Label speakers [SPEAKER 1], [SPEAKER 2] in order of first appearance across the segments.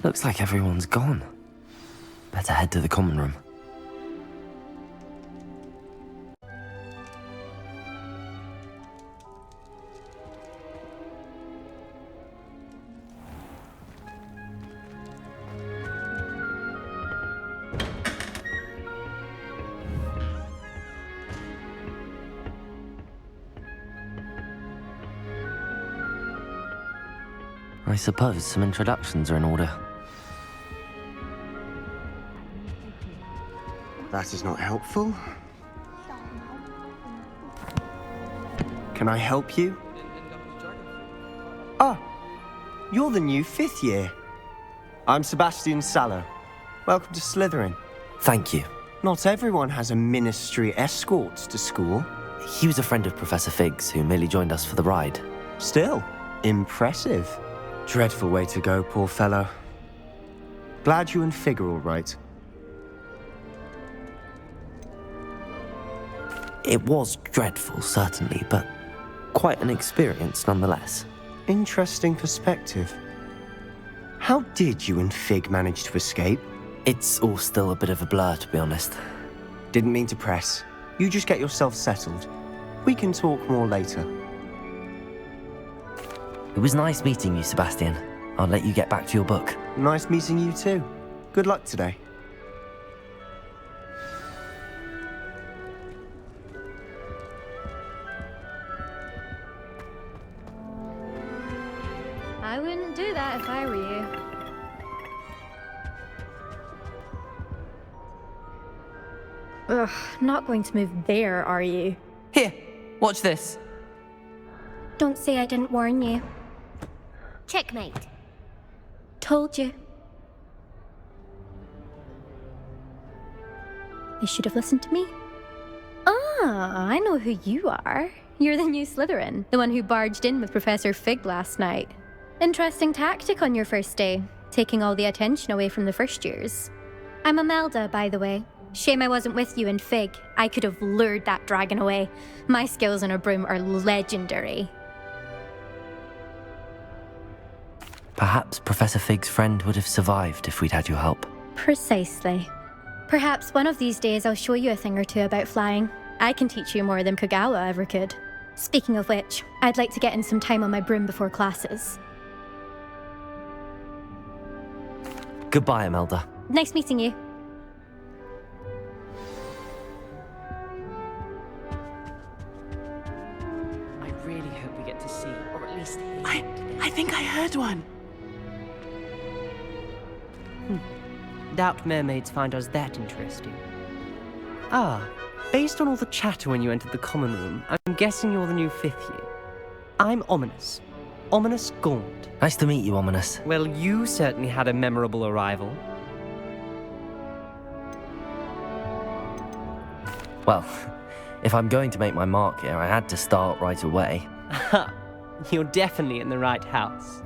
[SPEAKER 1] Looks like everyone's gone. Better head to the common room. I suppose some introductions are in order.
[SPEAKER 2] That is not helpful. Can I help you? Ah, you're the new 5th year. I'm Sebastian Sallow. Welcome to Slytherin.
[SPEAKER 1] Thank you.
[SPEAKER 2] Not everyone has a ministry escort to school.
[SPEAKER 1] He was a friend of Professor Fig's who merely joined us for the ride.
[SPEAKER 2] Still, impressive. Dreadful way to go, poor fellow. Glad you and Fig are all right.
[SPEAKER 1] It was dreadful, certainly, but quite an experience nonetheless.
[SPEAKER 2] Interesting perspective. How did you and Fig manage to escape?
[SPEAKER 1] It's all still a bit of a blur, to be honest.
[SPEAKER 2] Didn't mean to press. You just get yourself settled. We can talk more later.
[SPEAKER 1] It was nice meeting you, Sebastian. I'll let you get back to your book.
[SPEAKER 2] Nice meeting you too. Good luck today.
[SPEAKER 3] I wouldn't do that if I were you. Ugh, not going to move there, are you?
[SPEAKER 4] Here, watch this.
[SPEAKER 3] Don't say I didn't warn you.
[SPEAKER 5] Checkmate.
[SPEAKER 3] Told you. You should have listened to me. Ah, I know who you are. You're the new Slytherin, the one who barged in with Professor Fig last night. Interesting tactic on your first day, taking all the attention away from the first years. I'm Imelda, by the way. Shame I wasn't with you and Fig. I could have lured that dragon away. My skills on a broom are legendary.
[SPEAKER 1] Perhaps Professor Fig's friend would have survived if we'd had your help.
[SPEAKER 3] Precisely. Perhaps one of these days I'll show you a thing or two about flying. I can teach you more than Kogawa ever could. Speaking of which, I'd like to get in some time on my broom before classes.
[SPEAKER 1] Goodbye, Imelda.
[SPEAKER 3] Nice meeting you.
[SPEAKER 4] I really hope we get to see, or at least hear.
[SPEAKER 6] I think I heard one.
[SPEAKER 4] Doubt mermaids find us that interesting. Ah, based on all the chatter when you entered the common room, I'm guessing you're the new 5th year. I'm Ominous. Ominous Gaunt.
[SPEAKER 1] Nice to meet you, Ominous.
[SPEAKER 4] Well, you certainly had a memorable arrival.
[SPEAKER 1] Well, if I'm going to make my mark here, I had to start right away.
[SPEAKER 4] Ha! You're definitely in the right house.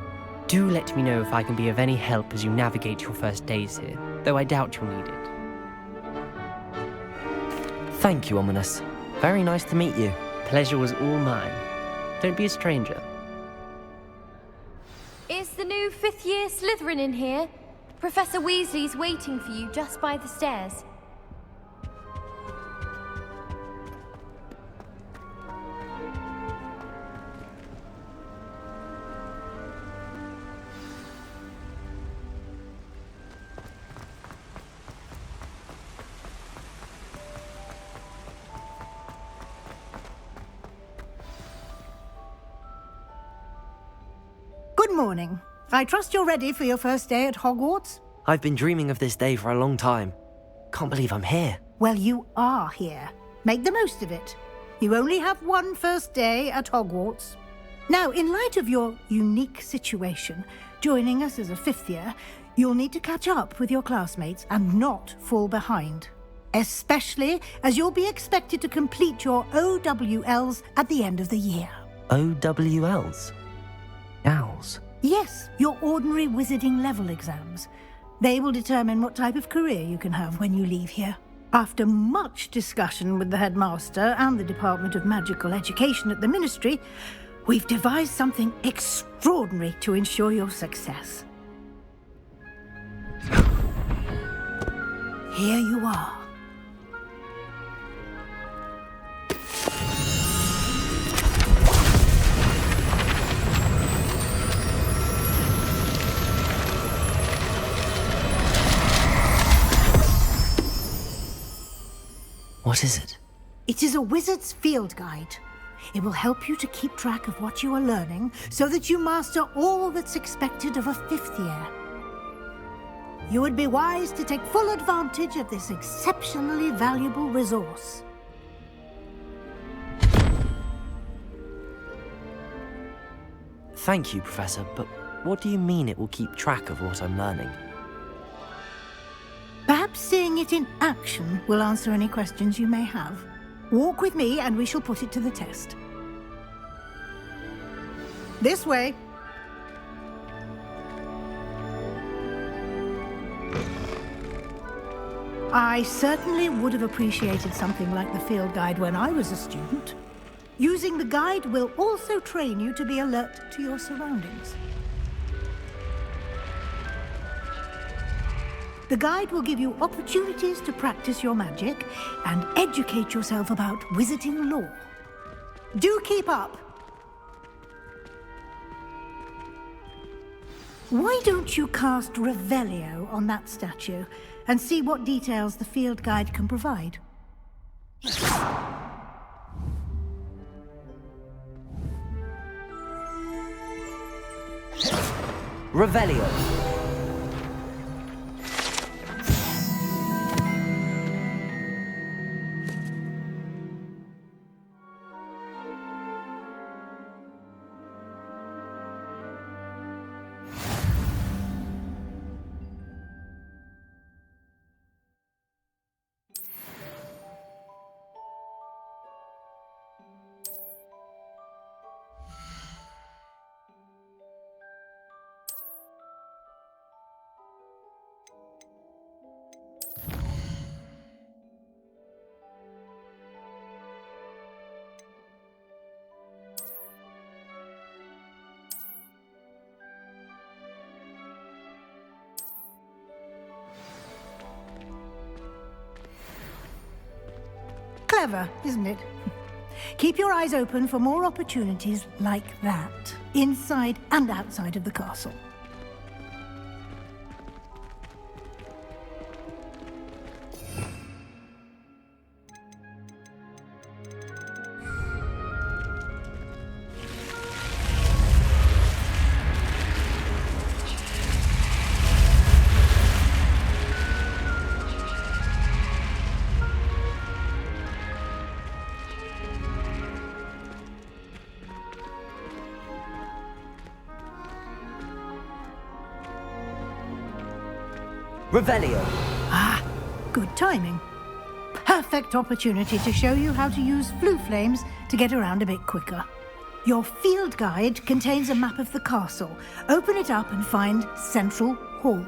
[SPEAKER 4] Do let me know if I can be of any help as you navigate your first days here, though I doubt you'll need it.
[SPEAKER 1] Thank you, Ominous. Very nice to meet you.
[SPEAKER 4] Pleasure was all mine. Don't be a stranger.
[SPEAKER 5] Is the new 5th year Slytherin in here? Professor Weasley's waiting for you just by the stairs.
[SPEAKER 7] Good morning. I trust you're ready for your first day at Hogwarts?
[SPEAKER 1] I've been dreaming of this day for a long time. Can't believe I'm here.
[SPEAKER 7] Well, you are here. Make the most of it. You only have one first day at Hogwarts. Now, in light of your unique situation, joining us as a 5th year, you'll need to catch up with your classmates and not fall behind. Especially as you'll be expected to complete your OWLs at the end of the year.
[SPEAKER 1] OWLs? Owls?
[SPEAKER 7] Yes, your ordinary wizarding level exams. They will determine what type of career you can have when you leave here. After much discussion with the headmaster and the Department of Magical Education at the Ministry, we've devised something extraordinary to ensure your success. here you are.
[SPEAKER 1] What is it?
[SPEAKER 7] It is a wizard's field guide. It will help you to keep track of what you are learning so that you master all that's expected of a 5th year. You would be wise to take full advantage of this exceptionally valuable resource.
[SPEAKER 1] Thank you, Professor, but what do you mean it will keep track of what I'm learning?
[SPEAKER 7] Perhaps seeing it in action will answer any questions you may have. Walk with me and we shall put it to the test. This way. I certainly would have appreciated something like the field guide when I was a student. Using the guide will also train you to be alert to your surroundings. The guide will give you opportunities to practice your magic and educate yourself about wizarding lore. Do keep up! Why don't you cast Revelio on that statue and see what details the field guide can provide?
[SPEAKER 1] Revelio.
[SPEAKER 7] Clever, isn't it? Keep your eyes open for more opportunities like that, inside and outside of the castle.
[SPEAKER 1] Revelio.
[SPEAKER 7] Ah, good timing. Perfect opportunity to show you how to use flue flames to get around a bit quicker. Your field guide contains a map of the castle. Open it up and find Central Hall.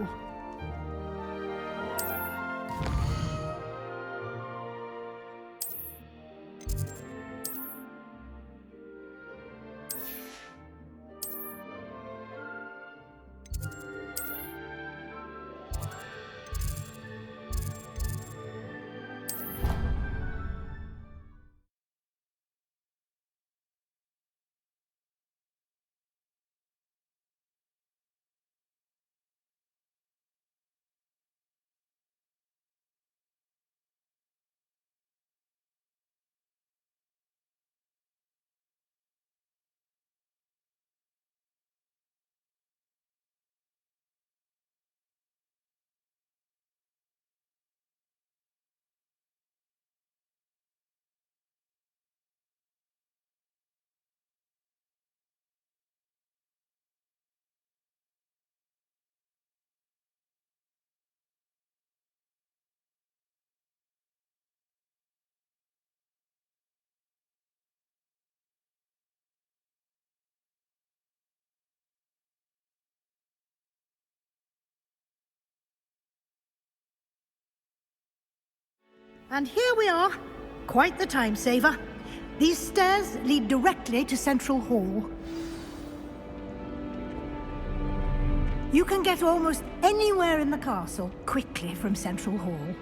[SPEAKER 7] And here we are. Quite the time saver. These stairs lead directly to Central Hall. You can get almost anywhere in the castle quickly from Central Hall.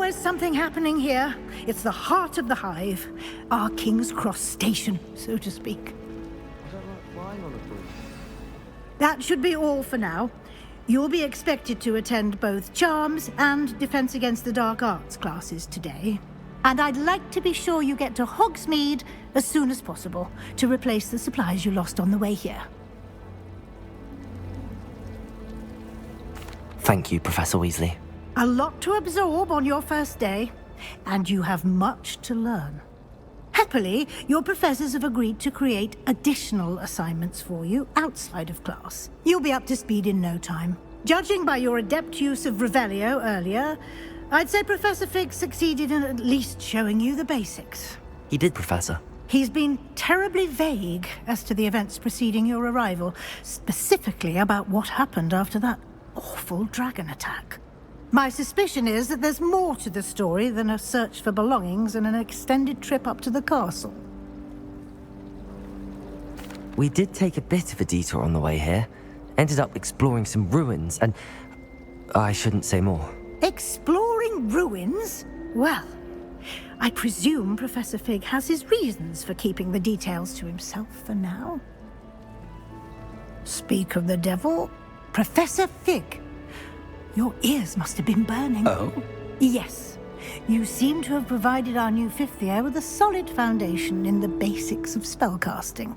[SPEAKER 7] always something happening here. It's the heart of the hive. Our King's Cross station, so to speak. That should be all for now. You'll be expected to attend both Charms and Defense Against the Dark Arts classes today. And I'd like to be sure you get to Hogsmeade as soon as possible to replace the supplies you lost on the way here.
[SPEAKER 1] Thank you, Professor Weasley.
[SPEAKER 7] A lot to absorb on your first day, and you have much to learn. Happily, your professors have agreed to create additional assignments for you outside of class. You'll be up to speed in no time. Judging by your adept use of Revelio earlier, I'd say Professor Fig succeeded in at least showing you the basics.
[SPEAKER 1] He did, Professor.
[SPEAKER 7] He's been terribly vague as to the events preceding your arrival, specifically about what happened after that awful dragon attack. My suspicion is that there's more to the story than a search for belongings and an extended trip up to the castle.
[SPEAKER 1] We did take a bit of a detour on the way here. Ended up exploring some ruins and... I shouldn't say more.
[SPEAKER 7] Exploring ruins? Well, I presume Professor Fig has his reasons for keeping the details to himself for now. Speak of the devil, Professor Fig. Your ears must have been burning.
[SPEAKER 6] Oh?
[SPEAKER 7] Yes. You seem to have provided our new fifth year with a solid foundation in the basics of spellcasting.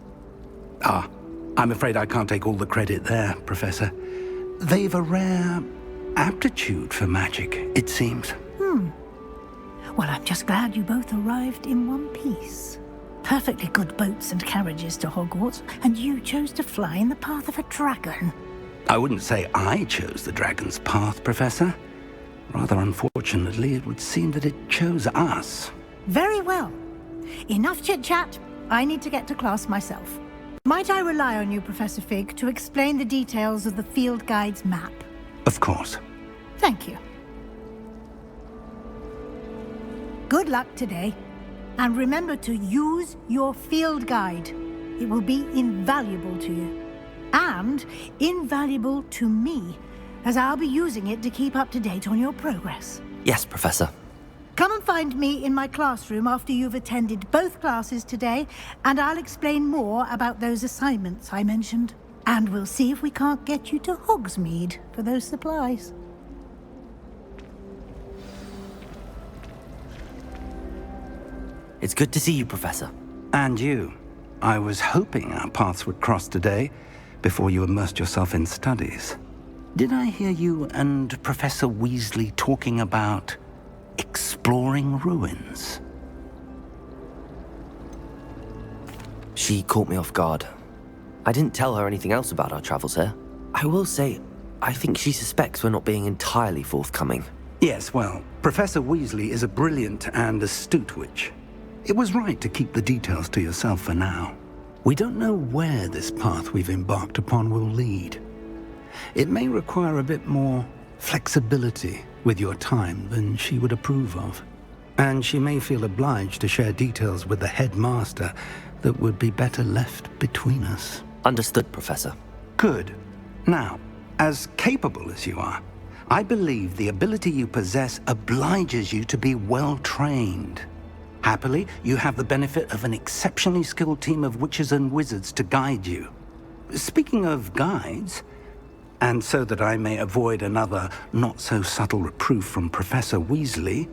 [SPEAKER 6] Ah, I'm afraid I can't take all the credit there, Professor. They've a rare aptitude for magic, it seems.
[SPEAKER 7] Well, I'm just glad you both arrived in one piece. Perfectly good boats and carriages to Hogwarts, and you chose to fly in the path of a dragon.
[SPEAKER 6] I wouldn't say I chose the dragon's path, Professor. Rather unfortunately, it would seem that it chose us.
[SPEAKER 7] Very well. Enough chit-chat. I need to get to class myself. Might I rely on you, Professor Fig, to explain the details of the field guide's map?
[SPEAKER 6] Of course.
[SPEAKER 7] Thank you. Good luck today. And remember to use your field guide. It will be invaluable to you. And invaluable to me, as I'll be using it to keep up to date on your progress.
[SPEAKER 1] Yes, Professor.
[SPEAKER 7] Come and find me in my classroom after you've attended both classes today, and I'll explain more about those assignments I mentioned. And we'll see if we can't get you to Hogsmeade for those supplies.
[SPEAKER 1] It's good to see you, Professor.
[SPEAKER 6] And you. I was hoping our paths would cross today, before you immersed yourself in studies. Did I hear you and Professor Weasley talking about exploring ruins?
[SPEAKER 1] She caught me off guard. I didn't tell her anything else about our travels here. I will say, I think she suspects we're not being entirely forthcoming.
[SPEAKER 6] Yes, well, Professor Weasley is a brilliant and astute witch. It was right to keep the details to yourself for now. We don't know where this path we've embarked upon will lead. It may require a bit more flexibility with your time than she would approve of. And she may feel obliged to share details with the headmaster that would be better left between us.
[SPEAKER 1] Understood, Professor.
[SPEAKER 6] Good. Now, as capable as you are, I believe the ability you possess obliges you to be well trained. Happily, you have the benefit of an exceptionally skilled team of witches and wizards to guide you. Speaking of guides, and so that I may avoid another not-so-subtle reproof from Professor Weasley,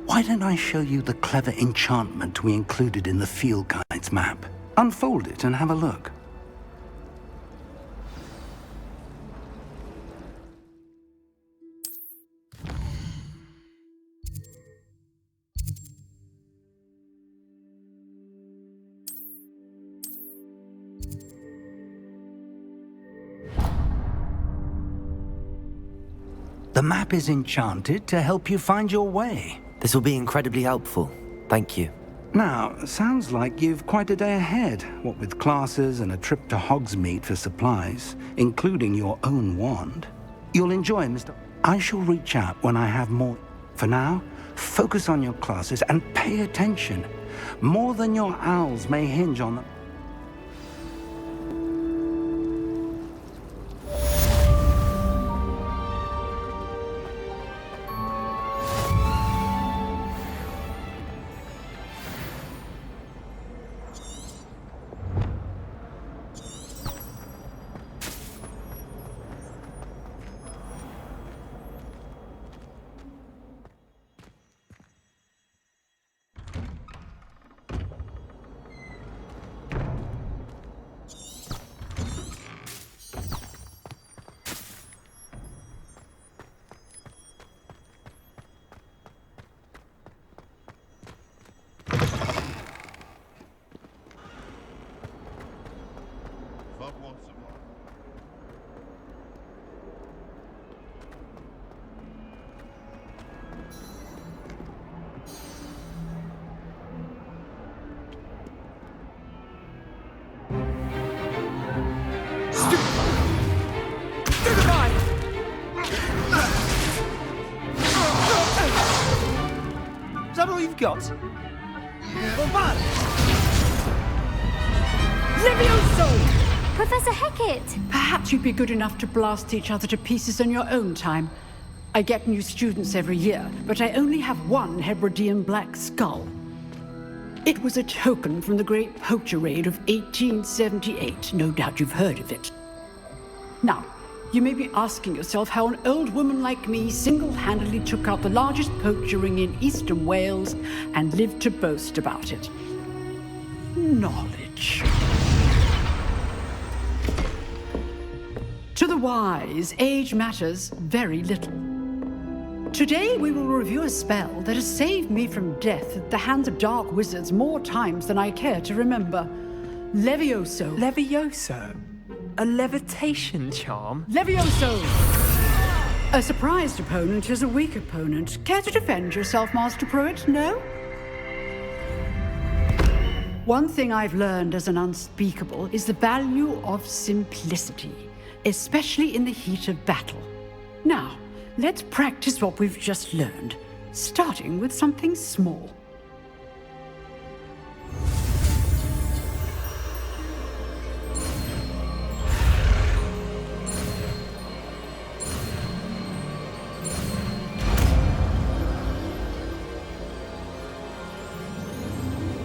[SPEAKER 6] why don't I show you the clever enchantment we included in the field guide's map? Unfold it and have a look. The map is enchanted to help you find your way.
[SPEAKER 1] This will be incredibly helpful. Thank you.
[SPEAKER 6] Now, sounds like you've quite a day ahead, what with classes and a trip to Hogsmeade for supplies, including your own wand. You'll enjoy, Mr. I shall reach out when I have more. For now, focus on your classes and pay attention. More than your owls may hinge on them.
[SPEAKER 2] got?
[SPEAKER 8] Levioso!
[SPEAKER 5] Professor Hecat!
[SPEAKER 8] Perhaps you'd be good enough to blast each other to pieces on your own time. I get new students every year, but I only have one Hebridean black skull. It was a token from the Great Poacher Raid of 1878. No doubt you've heard of it. Now, you may be asking yourself how an old woman like me single-handedly took out the largest poacher ring in eastern Wales and lived to boast about it. Knowledge. To the wise, age matters very little. Today we will review a spell that has saved me from death at the hands of dark wizards more times than I care to remember. Levioso.
[SPEAKER 9] Levioso? A levitation charm?
[SPEAKER 8] Levioso! A surprised opponent is a weak opponent. Care to defend yourself, Master Pruitt? No? One thing I've learned as an unspeakable is the value of simplicity, especially in the heat of battle. Now, let's practice what we've just learned, starting with something small.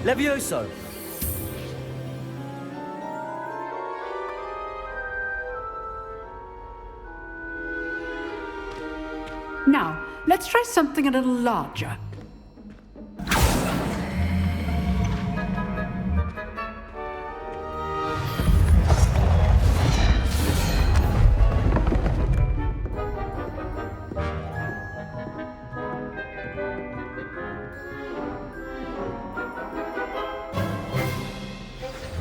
[SPEAKER 2] Levioso!
[SPEAKER 8] Now, let's try something a little larger.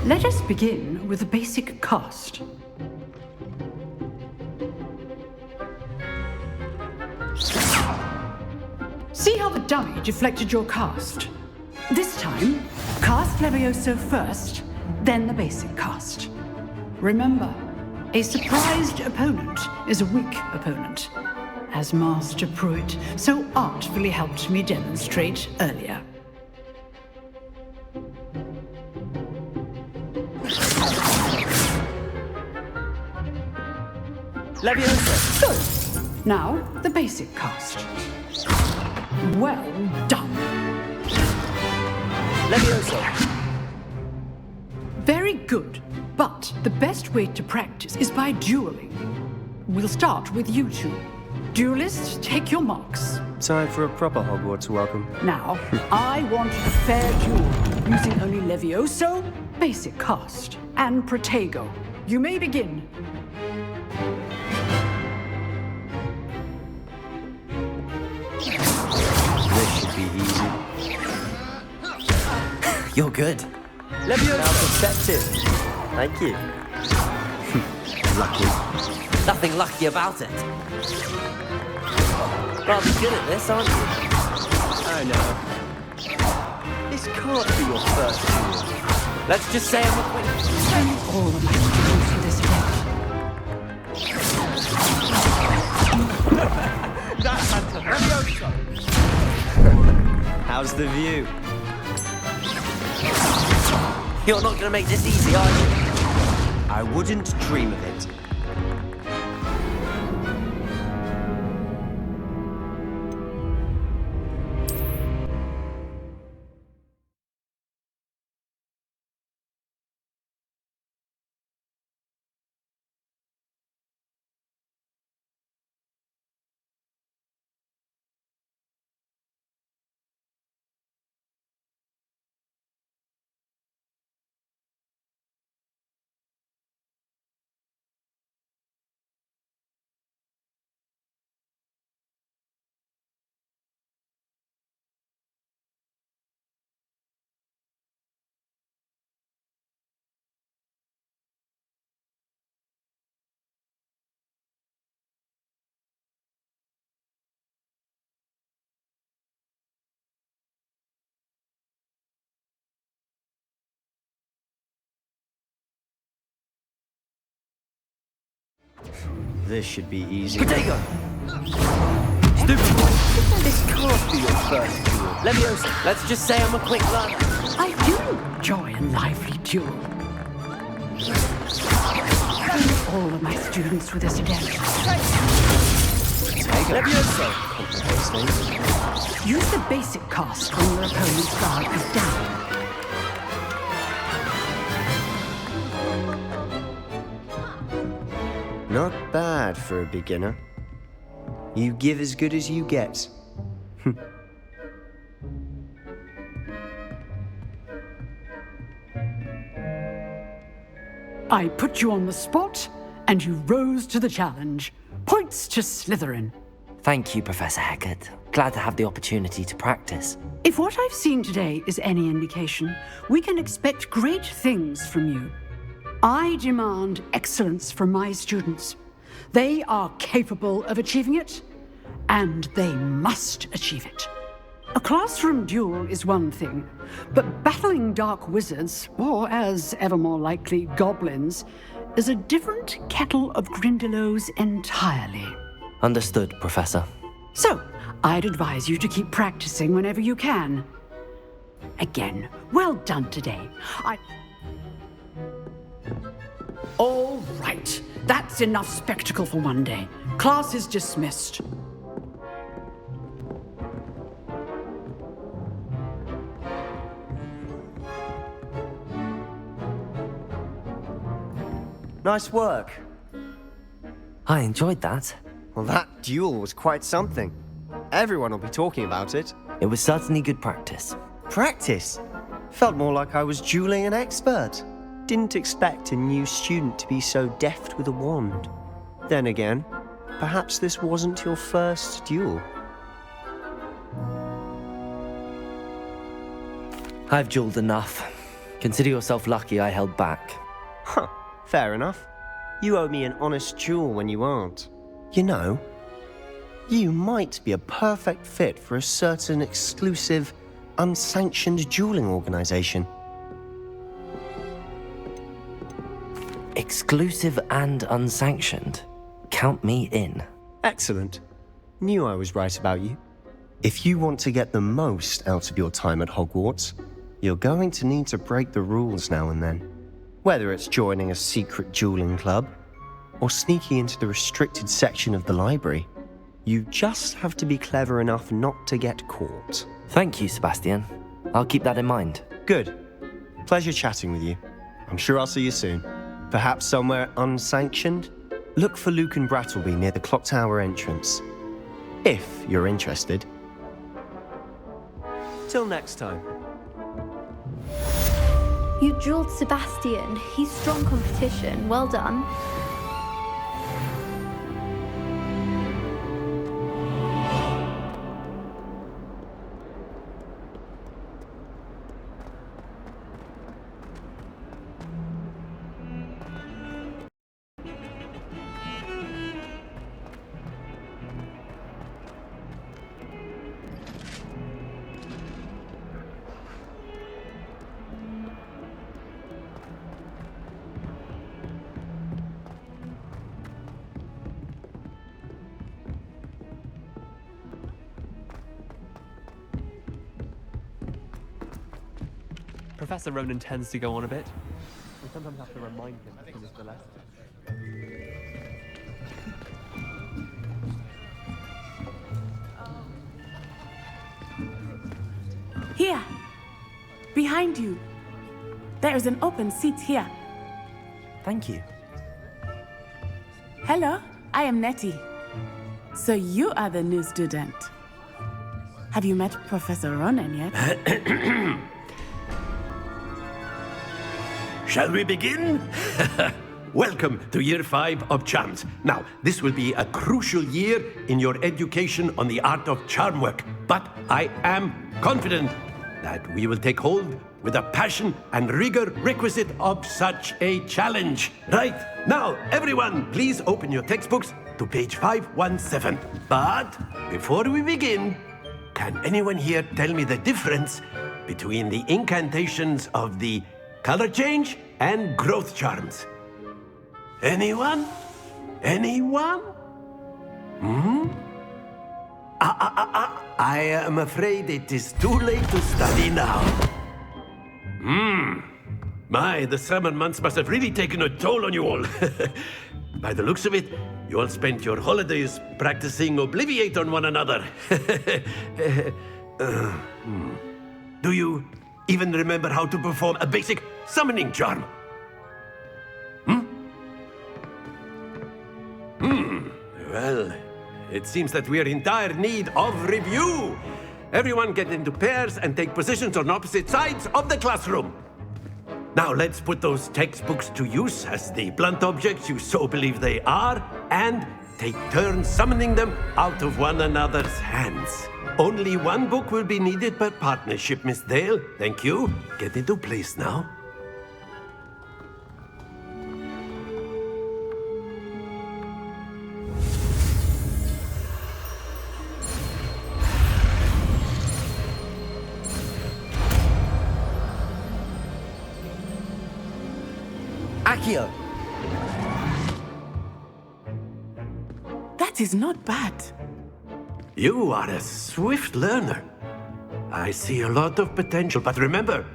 [SPEAKER 8] Let us begin with a basic cast. See how the dummy deflected your cast? This time, cast Levioso first, then the basic cast. Remember, a surprised opponent is a weak opponent, as Master Pruitt so artfully helped me demonstrate earlier.
[SPEAKER 2] Levioso!
[SPEAKER 8] Good. Now, the basic cast. Well done.
[SPEAKER 2] Levioso!
[SPEAKER 8] Very good. But the best way to practice is by dueling. We'll start with you two. Duelists, take your marks.
[SPEAKER 2] Time for a proper Hogwarts welcome.
[SPEAKER 8] Now, I want a fair duel, using only Levioso, basic cast, and Protego. You may begin.
[SPEAKER 2] This should be easy.
[SPEAKER 1] You're good.
[SPEAKER 2] Levioso! Now perceptive. Thank you.
[SPEAKER 1] Lucky. Nothing lucky about it. Rather good at this, aren't you?
[SPEAKER 2] I know. This can't be your first duel.
[SPEAKER 1] Let's just say I'm a winner.
[SPEAKER 8] And all of my students for this event.
[SPEAKER 2] That's Levioso! How's the view?
[SPEAKER 1] You're not gonna make this easy, are you?
[SPEAKER 2] I wouldn't dream of it. This should be easy.
[SPEAKER 1] Protego!
[SPEAKER 2] Stupid! This can't be your first duel.
[SPEAKER 1] Leviosa, let's just say I'm a quick learner.
[SPEAKER 8] I do enjoy a lively duel. All of my students with this event.
[SPEAKER 1] Leviosa!
[SPEAKER 8] Use the basic cast when your opponent's guard is down.
[SPEAKER 2] Not bad for a beginner. You give as good as you get.
[SPEAKER 8] I put you on the spot, and you rose to the challenge. Points to Slytherin.
[SPEAKER 1] Thank you, Professor Hecat. Glad to have the opportunity to practice.
[SPEAKER 8] If what I've seen today is any indication, we can expect great things from you. I demand excellence from my students. They are capable of achieving it, and they must achieve it. A classroom duel is one thing, but battling dark wizards, or as ever more likely, goblins, is a different kettle of Grindylows entirely.
[SPEAKER 1] Understood, Professor.
[SPEAKER 8] So, I'd advise you to keep practicing whenever you can. Again, well done today. All right, that's enough spectacle for one day. Class is dismissed.
[SPEAKER 2] Nice work.
[SPEAKER 1] I enjoyed that.
[SPEAKER 2] Well, that duel was quite something. Everyone will be talking about it.
[SPEAKER 1] It was certainly good practice.
[SPEAKER 2] Practice? Felt more like I was dueling an expert. Didn't expect a new student to be so deft with a wand. Then again, perhaps this wasn't your first duel.
[SPEAKER 1] I've dueled enough. Consider yourself lucky I held back.
[SPEAKER 2] Huh, fair enough. You owe me an honest duel when you aren't. You know, you might be a perfect fit for a certain exclusive, unsanctioned dueling organization.
[SPEAKER 1] Exclusive and unsanctioned. Count me in.
[SPEAKER 2] Excellent. Knew I was right about you. If you want to get the most out of your time at Hogwarts, you're going to need to break the rules now and then. Whether it's joining a secret dueling club, or sneaking into the restricted section of the library, you just have to be clever enough not to get caught.
[SPEAKER 1] Thank you, Sebastian. I'll keep that in mind.
[SPEAKER 2] Good. Pleasure chatting with you. I'm sure I'll see you soon. Perhaps somewhere unsanctioned? Look for Luke and Brattleby near the clock tower entrance. If you're interested. Till next time.
[SPEAKER 3] You dueled Sebastian. He's strong competition. Well done.
[SPEAKER 9] Professor Ronan tends to go on a bit. We sometimes have to remind him to finish the lesson.
[SPEAKER 10] Here, behind you. There is an open seat here.
[SPEAKER 1] Thank you.
[SPEAKER 10] Hello, I am Nettie. So you are the new student. Have you met Professor Ronan yet?
[SPEAKER 11] Shall we begin? Welcome to Year 5 of Charms. Now, this will be a crucial year in your education on the art of charm work, but I am confident that we will take hold with the passion and rigor requisite of such a challenge. Right, now, everyone, please open your textbooks to page 517. But before we begin, can anyone here tell me the difference between the incantations of the color change and growth charms? Anyone? Anyone? I am afraid it is too late to study now. My, the summer months must have really taken a toll on you all. By the looks of it, you all spent your holidays practicing Obliviate on one another. Do you even remember how to perform a basic summoning charm? Well, it seems that we are in dire need of review. Everyone get into pairs and take positions on opposite sides of the classroom. Now let's put those textbooks to use as the blunt objects you so believe they are, and take turns summoning them out of one another's hands. Only one book will be needed per partnership, Miss Dale. Thank you. Get into place now.
[SPEAKER 1] Accio!
[SPEAKER 10] That is not bad.
[SPEAKER 11] You are a swift learner. I see a lot of potential, but remember,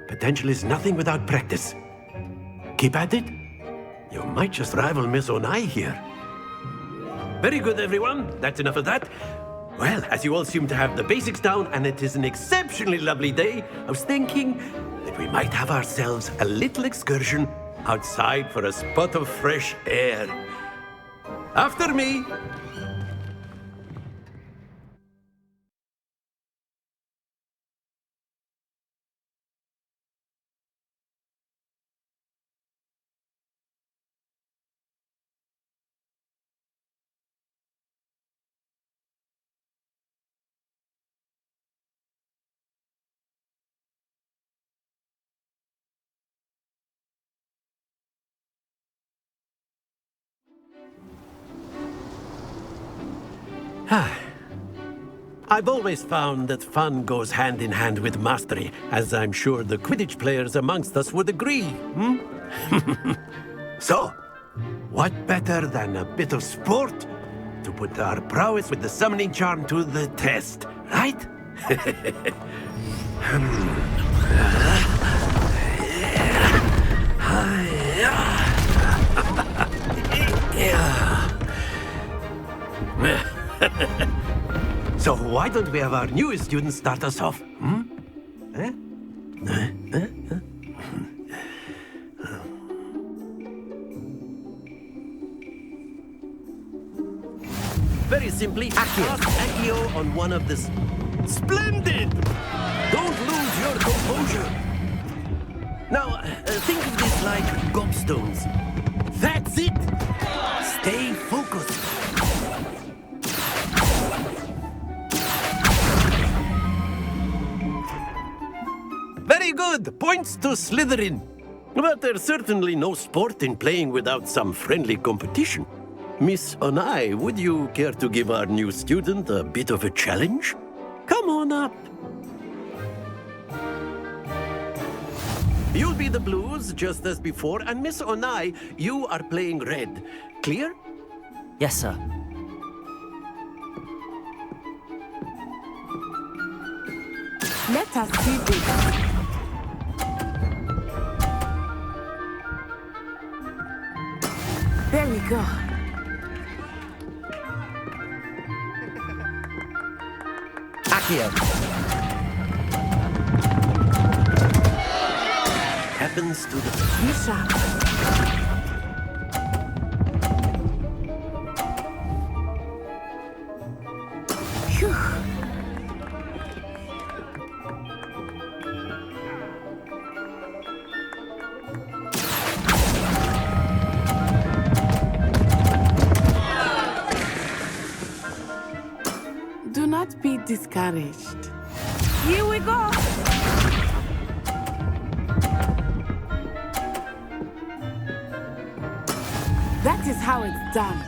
[SPEAKER 11] potential is nothing without practice. Keep at it. You might just rival Miss Onai here. Very good, everyone. That's enough of that. Well, as you all seem to have the basics down, and it is an exceptionally lovely day, I was thinking that we might have ourselves a little excursion outside for a spot of fresh air. After me. I've always found that fun goes hand in hand with mastery, as I'm sure the Quidditch players amongst us would agree, So, what better than a bit of sport to put our prowess with the summoning charm to the test, right? So why don't we have our newest student start us off? Very simply, ask Accio on one of the... Splendid! Don't lose your composure. Now, think of this like gobstones. That's it! Stay focused. Very good! Points to Slytherin. But there's certainly no sport in playing without some friendly competition. Miss Onai, would you care to give our new student a bit of a challenge? Come on up. You'll be the blues, just as before, and Miss Onai, you are playing red. Clear?
[SPEAKER 1] Yes, sir.
[SPEAKER 10] Let us see this. There we go.
[SPEAKER 1] Accio!
[SPEAKER 11] Happens to the...
[SPEAKER 10] Misha. Phew. Do not be discouraged. Here we go. That is how it's done.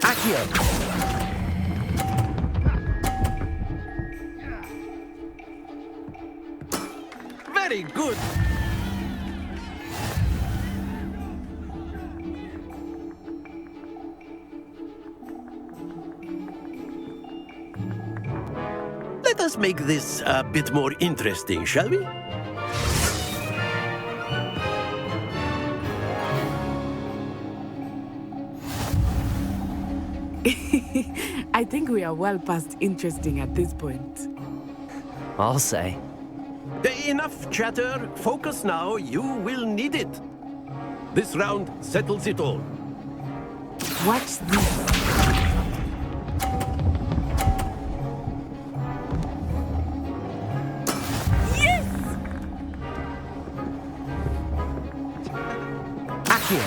[SPEAKER 1] Accio!
[SPEAKER 11] Very good! let's make this a bit more interesting, shall we?
[SPEAKER 10] I think we are well past interesting at this point.
[SPEAKER 1] I'll say.
[SPEAKER 11] Enough chatter. Focus now. You will need it. This round settles it all.
[SPEAKER 10] Watch this. Yes!
[SPEAKER 1] Accio!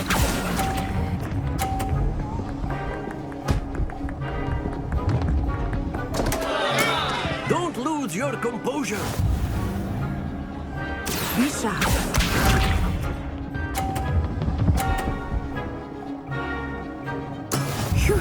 [SPEAKER 11] Don't lose your composure.
[SPEAKER 10] Be sharp. Phew.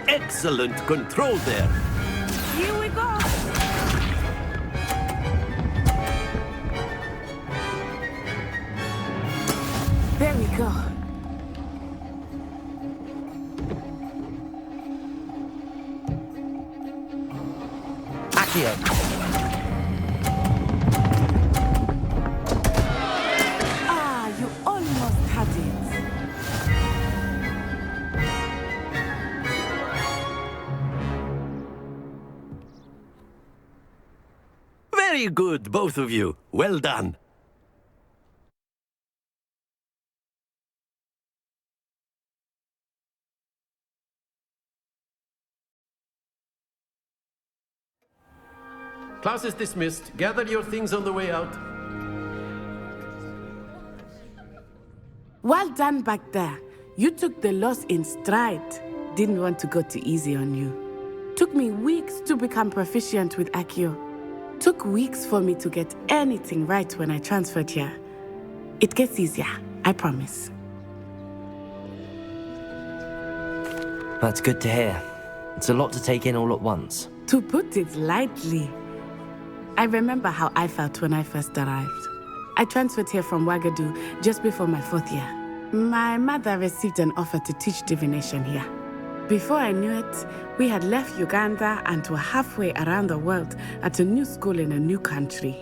[SPEAKER 11] Excellent control there.
[SPEAKER 10] Here we go. There we go.
[SPEAKER 1] Accio!
[SPEAKER 10] Ah, you almost had it.
[SPEAKER 11] Very good, both of you. Well done. Class is dismissed. Gather your things on the way out.
[SPEAKER 10] Well done back there. You took the loss in stride. Didn't want to go too easy on you. Took me weeks to become proficient with Accio. Took weeks for me to get anything right when I transferred here. It gets easier, I promise.
[SPEAKER 1] That's good to hear. It's a lot to take in all at once.
[SPEAKER 10] To put it lightly, I remember how I felt when I first arrived. I transferred here from Ouagadougou just before my 4th year. My mother received an offer to teach divination here. Before I knew it, we had left Uganda and were halfway around the world at a new school in a new country.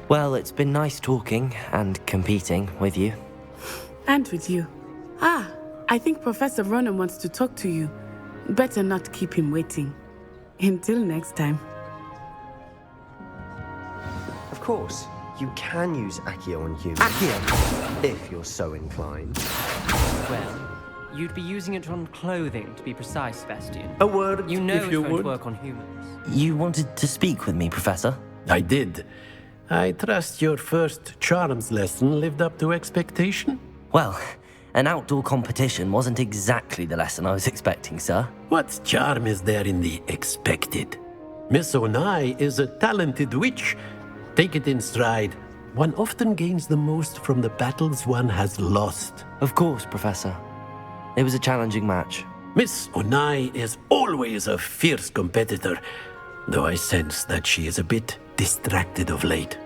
[SPEAKER 1] Well, it's been nice talking and competing with you.
[SPEAKER 10] And with you. Ah, I think Professor Ronan wants to talk to you. Better not keep him waiting. Until next time.
[SPEAKER 2] Of course, you can use Accio on humans.
[SPEAKER 1] Accio!
[SPEAKER 2] If you're so inclined.
[SPEAKER 4] Well, you'd be using it on clothing, to be precise, Sebastian.
[SPEAKER 11] A word,
[SPEAKER 4] You know
[SPEAKER 11] if
[SPEAKER 4] it's
[SPEAKER 11] you
[SPEAKER 4] going
[SPEAKER 11] would.
[SPEAKER 4] to work on humans.
[SPEAKER 1] You wanted to speak with me, Professor?
[SPEAKER 11] I did. I trust your first charms lesson lived up to expectation?
[SPEAKER 1] Well, an outdoor competition wasn't exactly the lesson I was expecting, sir.
[SPEAKER 11] What charm is there in the expected? Miss Onai is a talented witch. Take it in stride. One often gains the most from the battles one has lost.
[SPEAKER 1] Of course, Professor. It was a challenging match.
[SPEAKER 11] Miss Onai is always a fierce competitor, though I sense that she is a bit distracted of late.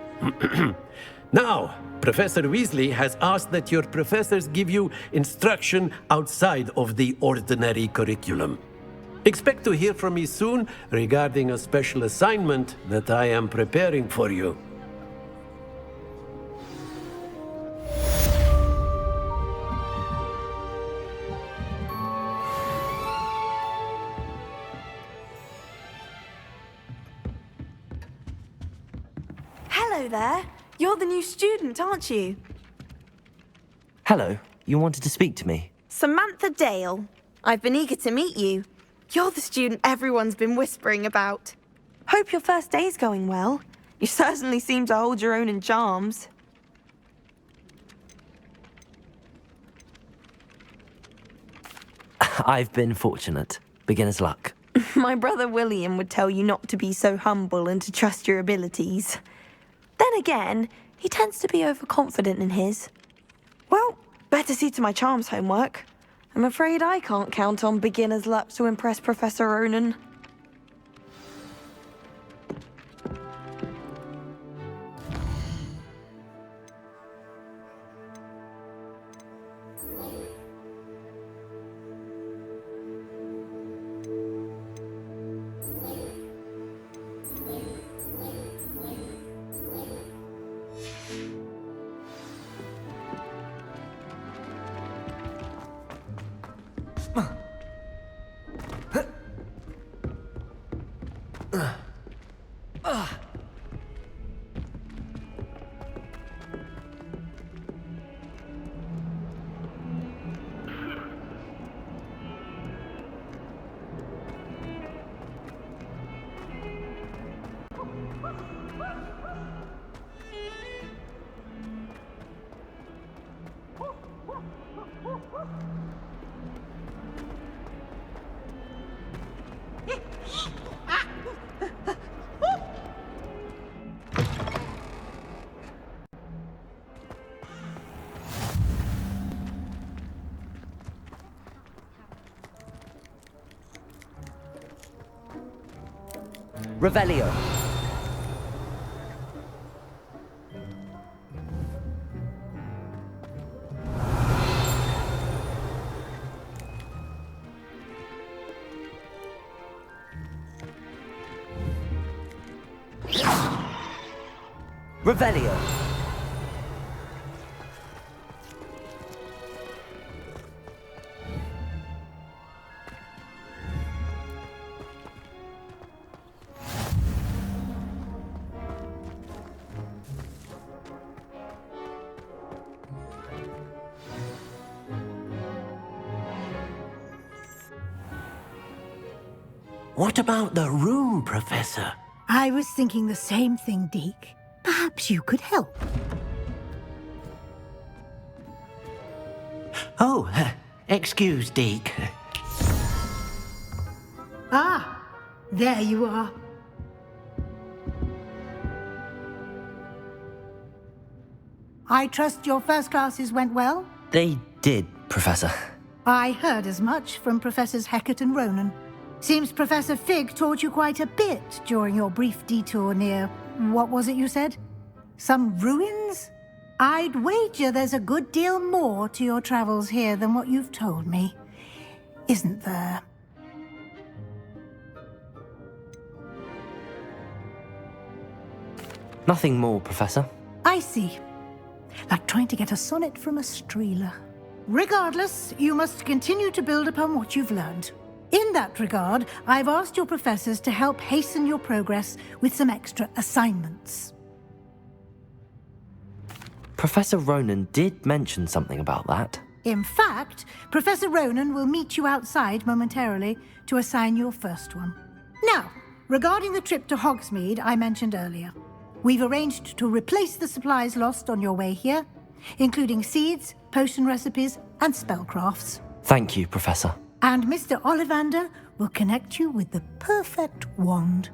[SPEAKER 11] Now, Professor Weasley has asked that your professors give you instruction outside of the ordinary curriculum. Expect to hear from me soon regarding a special assignment that I am preparing for you.
[SPEAKER 12] Hello there. You're the new student, aren't you?
[SPEAKER 1] Hello, you wanted to speak to me?
[SPEAKER 12] Samantha Dale. I've been eager to meet you. You're the student everyone's been whispering about. Hope your first day's going well. You certainly seem to hold your own in charms.
[SPEAKER 1] I've been fortunate. Beginner's luck.
[SPEAKER 12] My brother William would tell you not to be so humble and to trust your abilities. Then again, he tends to be overconfident in his. Well, better see to my charms homework. I'm afraid I can't count on beginner's luck to impress Professor Ronan.
[SPEAKER 1] Revelio. Revelio.
[SPEAKER 11] What about the room, Professor?
[SPEAKER 7] I was thinking the same thing, Deke. Perhaps you could help.
[SPEAKER 11] Oh, excuse, Deke.
[SPEAKER 7] Ah, there you are. I trust your first classes went well?
[SPEAKER 1] They did, Professor.
[SPEAKER 7] I heard as much from Professors Hecat and Ronan. Seems Professor Fig taught you quite a bit during your brief detour near... what was it you said? Some ruins? I'd wager there's a good deal more to your travels here than what you've told me. Isn't there?
[SPEAKER 1] Nothing more, Professor.
[SPEAKER 7] I see. Like trying to get a sonnet from a streeler. Regardless, you must continue to build upon what you've learned. In that regard, I've asked your professors to help hasten your progress with some extra assignments.
[SPEAKER 1] Professor Ronan did mention something about that.
[SPEAKER 7] In fact, Professor Ronan will meet you outside momentarily to assign your first one. Now, regarding the trip to Hogsmeade I mentioned earlier, we've arranged to replace the supplies lost on your way here, including seeds, potion recipes, and spellcrafts.
[SPEAKER 1] Thank you, Professor.
[SPEAKER 7] And Mr. Ollivander will connect you with the perfect wand.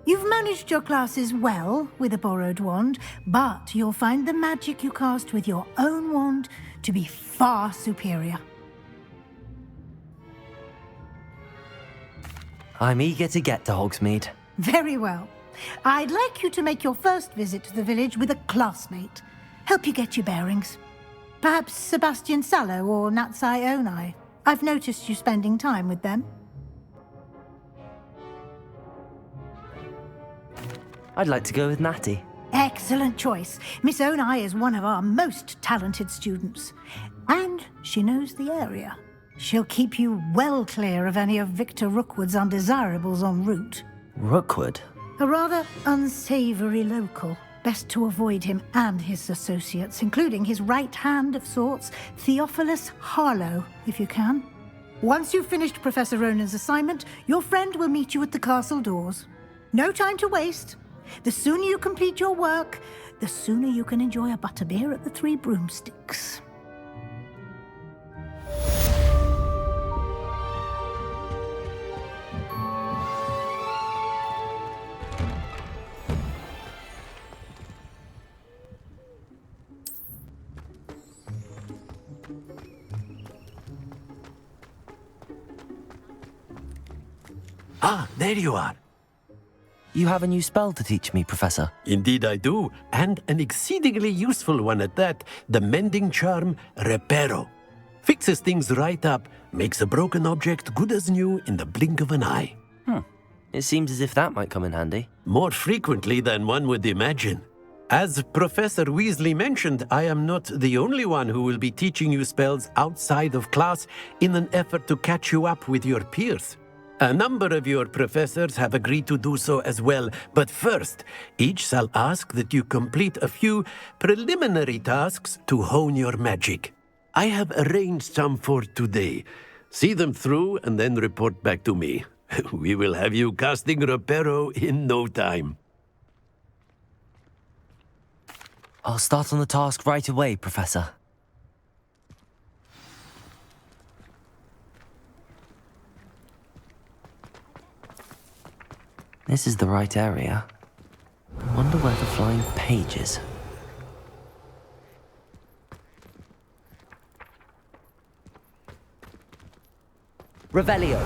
[SPEAKER 7] You've managed your classes well with a borrowed wand, but you'll find the magic you cast with your own wand to be far superior.
[SPEAKER 1] I'm eager to get to Hogsmeade.
[SPEAKER 7] Very well. I'd like you to make your first visit to the village with a classmate. Help you get your bearings. Perhaps Sebastian Sallow or Natsai Onai. I've noticed you spending time with them.
[SPEAKER 1] I'd like to go with Natty.
[SPEAKER 7] Excellent choice. Miss Onai is one of our most talented students. And she knows the area. She'll keep you well clear of any of Victor Rookwood's undesirables en route.
[SPEAKER 1] Rookwood?
[SPEAKER 7] A rather unsavory local. Best to avoid him and his associates, including his right hand of sorts, Theophilus Harlow, if you can. Once you've finished Professor Ronan's assignment, your friend will meet you at the castle doors. No time to waste. The sooner you complete your work, the sooner you can enjoy a butterbeer at the Three Broomsticks.
[SPEAKER 11] Ah, there you are.
[SPEAKER 1] You have a new spell to teach me, Professor.
[SPEAKER 11] Indeed I do, and an exceedingly useful one at that. The mending charm, Reparo. Fixes things right up, makes a broken object good as new in the blink of an eye.
[SPEAKER 1] It seems as if that might come in handy.
[SPEAKER 11] More frequently than one would imagine. As Professor Weasley mentioned, I am not the only one who will be teaching you spells outside of class in an effort to catch you up with your peers. A number of your professors have agreed to do so as well, but first, each shall ask that you complete a few preliminary tasks to hone your magic. I have arranged some for today. See them through and then report back to me. We will have you casting Reparo in no time.
[SPEAKER 1] I'll start on the task right away, Professor. This is the right area. I wonder where the flying page is.
[SPEAKER 4] Revelio.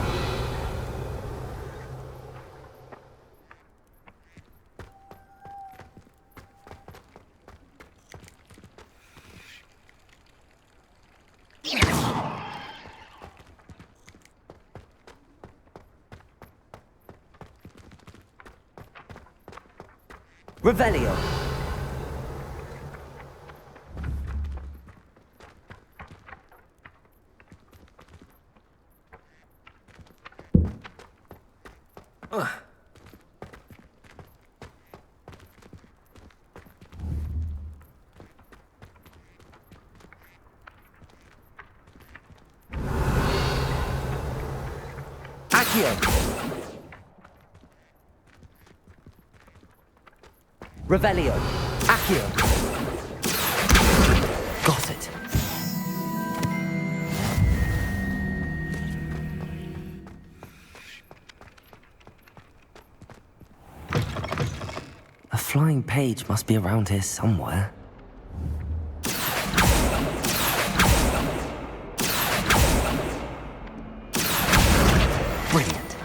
[SPEAKER 4] Revelio. Accio. Revelio. Accio.
[SPEAKER 1] Got it. A flying page must be around here somewhere. Brilliant.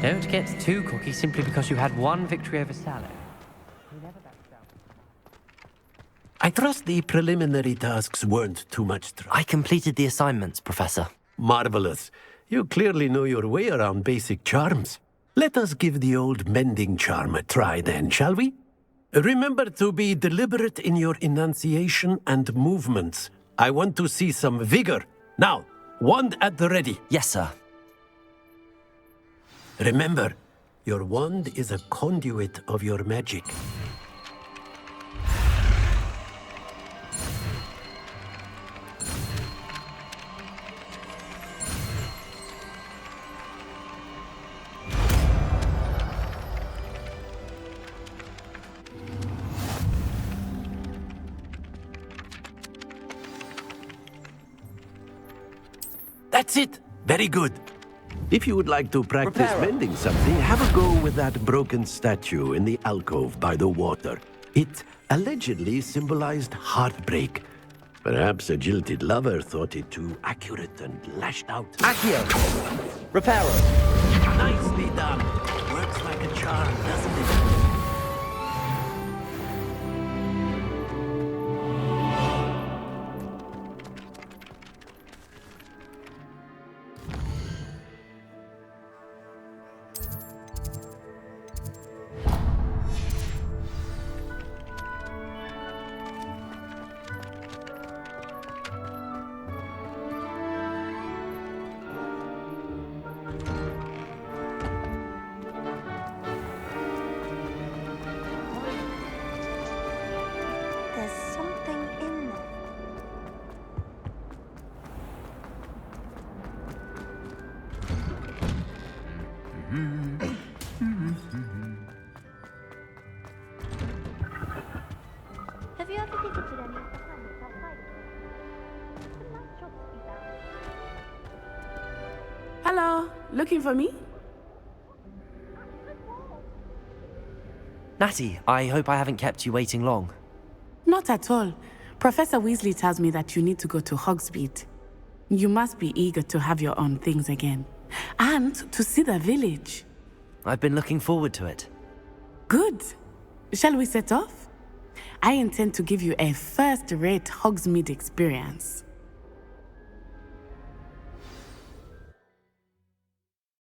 [SPEAKER 4] Don't get too cocky simply because you had one victory over Sallow.
[SPEAKER 11] I trust the preliminary tasks weren't too much trouble.
[SPEAKER 1] I completed the assignments, Professor.
[SPEAKER 11] Marvelous. You clearly know your way around basic charms. Let us give the old mending charm a try then, shall we? Remember to be deliberate in your enunciation and movements. I want to see some vigor. Now, wand at the ready.
[SPEAKER 1] Yes, sir.
[SPEAKER 11] Remember, your wand is a conduit of your magic. That's it! Very good. If you would like to practice mending something, have a go with that broken statue in the alcove by the water. It allegedly symbolized heartbreak. Perhaps a jilted lover thought it too accurate and lashed out.
[SPEAKER 4] Accio. Reparo.
[SPEAKER 11] Nicely done. Works like a charm, doesn't it?
[SPEAKER 5] Have you ever visited any of the planets outside of it? It's a nice job to be found.
[SPEAKER 10] Hello, looking for me?
[SPEAKER 1] Natty, I hope I haven't kept you waiting long.
[SPEAKER 10] Not at all. Professor Weasley tells me that you need to go to Hogsmeade. You must be eager to have your own things again. and to see the village.
[SPEAKER 1] I've been looking forward to it.
[SPEAKER 10] Good. Shall we set off? I intend to give you a first-rate Hogsmeade experience.